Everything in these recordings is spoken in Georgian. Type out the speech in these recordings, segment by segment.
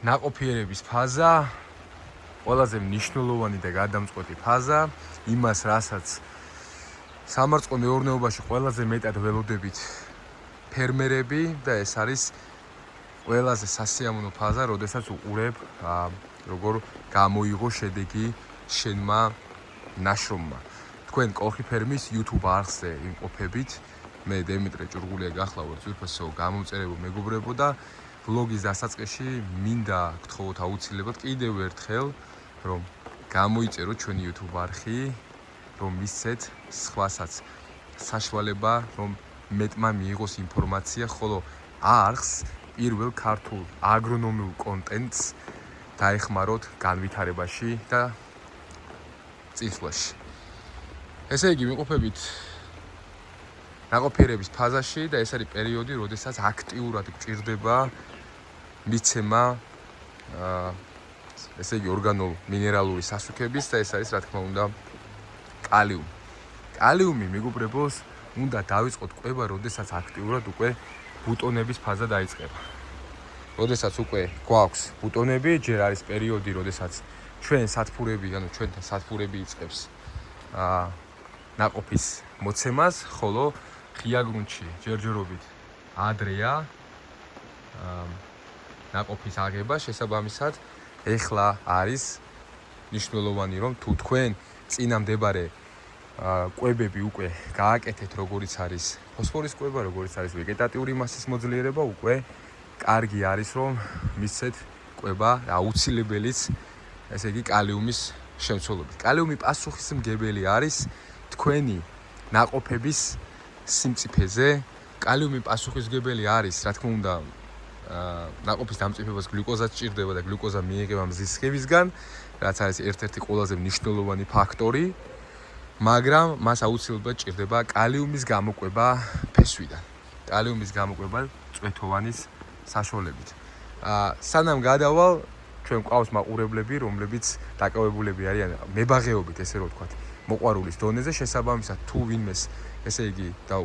ნაყოფიერების ფაზა ყველაზე მნიშვნელოვანი და გადამწყვეტი ფაზა, იმას რასაც სამარწყო მეურნეობაში ყველაზე მეტად ველოდებით ფერმერები და ეს არის ყველაზე სასიამოვნო ფაზა, როდესაც უყურებ როგორ გამოიღო შედეგი შენმა ნაშრომმა. თქვენ კოლხი ფერმის YouTube არხზე იმყოფებით. მე დემიტრე ჭურღულია გახლავართ ძვირფასო გამომწერებო მეგობრებო და ვლოგის დასაწყისში მინდა გთხოვოთ აუცილებლად კიდევ ერთხელ რომ გამოიწეროთ ჩვენი YouTube არხი, რომ მისცეთ სხვასაც საშუალება, რომ მეტმა მიიღოს ინფორმაცია, ხოლო არხს პირველ ქართულ აგრონომიულ კონტენტს დაეხმაროთ განვითარებაში და წინსვლაში. ესე იგი, ვიმყოფებით ნაყოფიერების ფაზაში და ეს არის პერიოდი, როდესაც აქტიურად გჭირდება მიცემა ესე იგი ორგანულ მინერალური სასუქების და ეს არის რა თქმა უნდა კალიუმი. კალიუმი მეგობრებოს უნდა დავიწყოთ კვება, როდესაც აქტიურად უკვე ბუტონების ფაზა დაიწყება. როდესაც უკვე გვაქვს ბუტონები, ჯერ არის პერიოდი, როდესაც ჩვენ სათფურები, ანუ ჩვენთან სათფურები იწყებს ნაყოფის მოცემას, ხოლო ღია გრუნტში ჯერჯერობით ადრეა ნაყოფის აღება, შესაბამისად ეხლა არის მნიშვნელოვანი, რომ თუ თქვენ წინამდებარე კვებები უკვე გააკეთეთ, როგორიც არის ფოსფორის კვება, როგორიც არის ვეგეტატიური მასის მოძლიერება, უკვე კარგი არის, რომ მისცეთ კვება აუცილებელიც, ესე იგი კალიუმის შემცველობით. კალიუმი პასუხისმგებელი არის თქვენი ნაყოფების სიმწიფეზე. კალიუმი პასუხისმგებელი არის, რა თქმა უნდა, ნაყოფის დამწიფებას გლიკოზა სჭირდება და გლიკოზა მიიღება მზის სხივისგან, რაც არის ერთ-ერთი ყველაზე მნიშვნელოვანი ფაქტორი, მაგრამ მას აუცილებლად სჭირდება კალიუმის გამოკვება ფესვიდან. კალიუმის გამოკვება წვეთოვანის საშუალებით. სანამ გადავალ, ჩვენ გვყავს მაყურებლები, რომლებიც დაკავებულები არიან მებაღეობით, ესე რომ ვთქვათ, მოყვარულის დონეზე, შესაბამისად თუ ვინმეს, ესე იგი და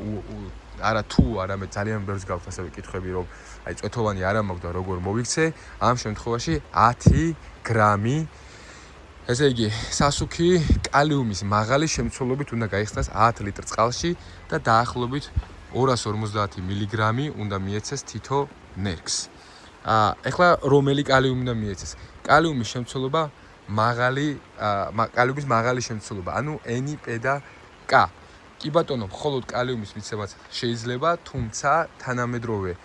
არა თუ, არამედ ძალიან ბევრს გაქვს ასევე კითხვები, რომ აი წვეთოვანი არა მაქვს და როგორ მოვიქცე, ამ შემთხვევაში 10 გრამი ესე იგი სასუქი კალიუმის მაღალი შემცველობით უნდა გაიხსნას 10 ლიტრ წყალში და დაახლოებით 250 მილიგრამი უნდა მიეცეს თითო ნერგს. ეხლა რომელი კალიუმი უნდა მიეცეს? კალიუმის შემცველობა კალიუმის მაღალი შემცველობა, ანუ NP და K. კი ბატონო, მხოლოდ კალიუმის მიცემაც შეიძლება, თუმცა თანამედროვე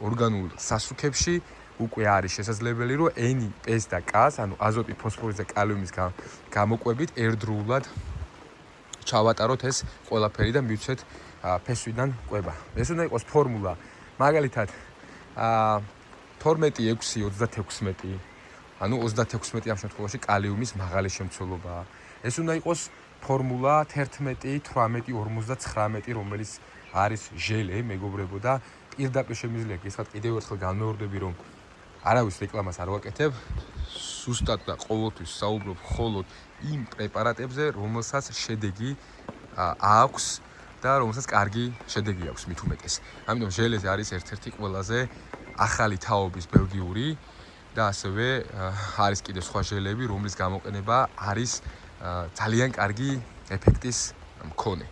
ორგანულ სასუქებში უკვე არის შესაძლებელი, რომ NP-ს და K-ს, ანუ აზოტი, ფოსფორის და კალიუმის გამოკვებით ერთდროულად ჩავატაროთ ეს ყველაფერი და მივცეთ ფესვიდან კვება. ეს უნდა იყოს ფორმულა, მაგალითად 12-6-36, ანუ 36 ამ შემთხვევაში კალიუმის მაღალი შემცველობაა. ეს უნდა იყოს ფორმულა 11-18-59, რომელიც არის ჟელე, მეგობრებო და პირდაპირ შემიძლია გესხათ კიდევ ერთხელ განმეორდები, რომ არავის რეკლამას არ ვაკეთებ, ზუსტად და ყოველთვის საუბრობ მხოლოდ იმ პრეპარატებზე, რომელსაც შედეგი აქვს და რომელსაც კარგი შედეგი აქვს მით უმეტეს. ამიტომ ჟელეზე არის ერთ-ერთი ყველაზე ახალი თაობის ბელგიური და ასევე არის კიდევ სხვა ჟელები, რომლის გამოყენება არის ძალიან კარგი ეფექტის მქონე.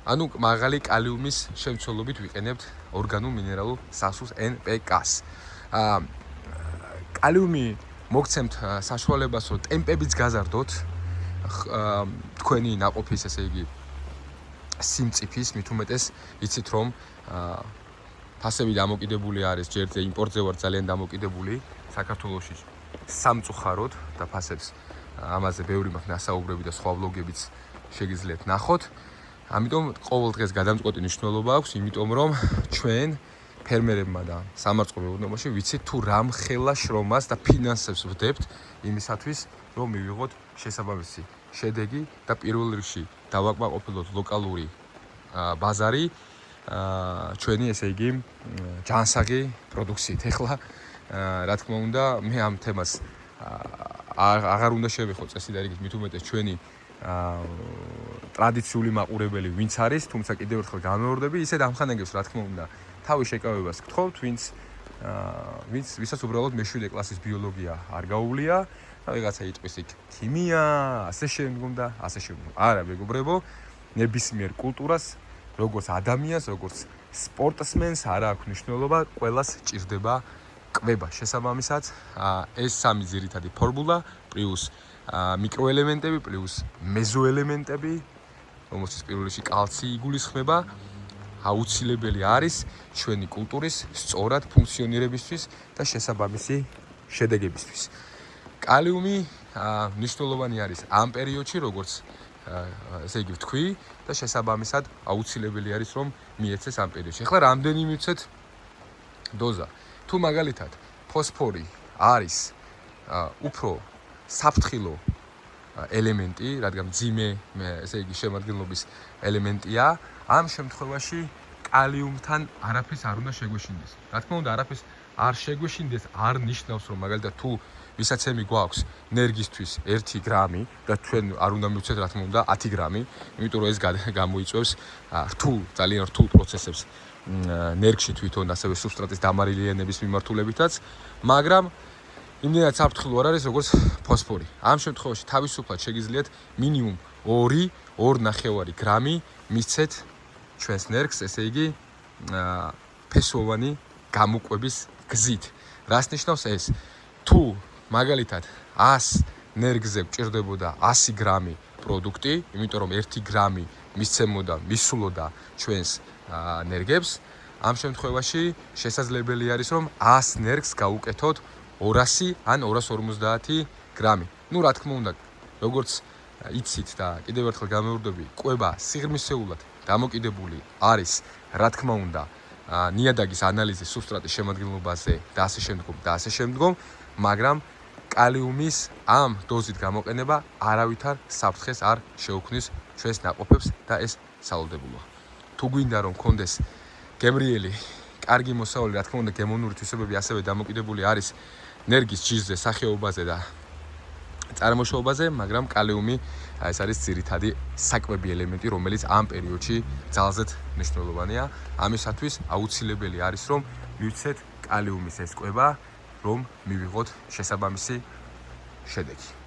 ანუ მაღალი კალიუმის შემცველობით ვიყენებთ ორგანულ მინერალურ სასუქს NPK-ს. კალიუმი მოგცემთ საშუალებას, რომ ტემპებიც გაზარდოთ თქვენი ნაყოფის, ესე იგი სიმწიფის, მით უმეტეს იცით, რომ ფასები დამოკიდებული არის, ჯერ იმპორტზე ვარ ძალიან დამოკიდებული საქართველოში სამწუხაროდ და ფასებს ამაზე ბევრი მაქვს ნასაუბრები და სხვა ვლოგებიც შეგიძლიათ ნახოთ. ამიტომ ყოველ დღეს გადამწყვეტი მნიშვნელობა აქვს, იმიტომ რომ ჩვენ ფერმერებმა და სამარწყო მეურნეობაში ვიცით თუ რამ ხელა შრომას და ფინანსებს ვდებთ იმისათვის, რომ მივიღოთ შესაბამისი შედეგი და პირველ რიგში დავაკმაყოფილოთ ლოკალური ბაზარი ჩვენი, ესე იგი, ჯანსაღი პროდუქციით. ეხლა რა თქმა უნდა, მე ამ თემას აღარ უნდა შევეხო წესი და რიგით, მით უმეტეს ჩვენი ტრადიციული მაყურებელი ვინც არის, თუმცა კიდევ ერთხელ განმეორდები, ისე დამხანაგებს, რა თქმა უნდა, თავის შეკავებას გთხოვთ, ვინც ვისაც უბრალოდ მე-7 კლასის ბიოლოგია არ გაუვლია და ვიღაცა იტყვის იქ ქიმია, ასე შემდგომ და ასე შემდგომ. არა, მეგობრებო, ნებისმიერ კულტურას, როგორც ადამიანს, როგორც სპორტსმენს არა აქვს მნიშვნელობა, ყველას ჭირდება კვება. შესაბამისად, ეს სამი ძირითადი ფორმულა პლუს მიკროელემენტები, პლუს მეზოელემენტები, რომელშიც პირველ რიგში კალცი იგულისხმება, აუცილებელი არის ჩვენი კულტურის სწორად ფუნქციონირებისთვის და შესაბამისი შედეგებისთვის. კალიუმი მნიშვნელოვანი არის ამ პერიოდში, როგორც ესე იგი ვთქვი და შესაბამისად აუცილებელი არის რომ მიეცეს ამ პერიოდში. ახლა რამდენი მივცეთ დოზა? თუ მაგალითად ფოსფორი არის უფრო საფრთხილო ელემენტი, რადგან მძიმე, ესე იგი შემადგენლობის ელემენტია, ამ შემთხვევაში კალიუმთან არაფერს არ უნდა შეგვეშინდეს. რა თქმა უნდა, არაფერს არ შეგვეშინდეს არ ნიშნავს, რომ მაგალითად თუ ვისაცემი გვაქვს ნერგისთვის 1 გრამი და ჩვენ არ უნდა მივცეთ, რა თქმა უნდა, 10 გრამი, იმიტომ რომ ეს გამოიწვევს ძალიან რთულ პროცესებს ნერგში თვითონ, ასევე სუბსტრატის დამარილიანების მიმართულებითაც, მაგრამ იმდენად საფრთხილო არ არის, როგორც ფოსფორი. ამ შემთხვევაში თავისუფლად შეგიძლიათ მინიმუმ 2.5 გრამი მისცეთ ჩვენს ნერგს, ესე იგი ფესვოვანი გამოკვების გზით. რას ნიშნავს ეს? თუ მაგალითად 100 ნერგზე გჭირდებოდა 100 გრამი პროდუქტი, იმიტომ რომ 1 გრამი მისულოდა ჩვენს ნერგებს, ამ შემთხვევაში შესაძლებელი არის რომ 100 ნერგს გავუკეთოთ 200 ან 250 გრამი. ნუ რა თქმა უნდა, როგორც იცით და კიდევ ერთხელ გამევრდები, კვება სიღრმისეულად დამოკიდებული არის, რა თქმა უნდა, ნიადაგის ანალიზის სუბსტრატის შემადგენლობაზე და ასე შემდგომ, მაგრამ კალიუმის ამ დოზით გამოყენება არავითარ საფრთხეს არ შეუქმნის ჩვენს ნაყოფებს და ეს სავალდებულოა. თუ გვინდა რომ გქონდეს გემრიელი, კარგი მოსავალი, რა თქმა უნდა, გემონური თვისებები ასევე დამოკიდებული არის ნერგის ჯიშზე, სახეობაზე და წარმოშობაზე, მაგრამ კალიუმი ეს არის ძირითადი საკვები ელემენტი, რომელიც ამ პერიოდში ძალზედ მნიშვნელოვანია. ამისათვის აუცილებელი არის რომ მივცეთ კალიუმის ეს კვება, რომ მივიღოთ შესაბამისი შედეგი.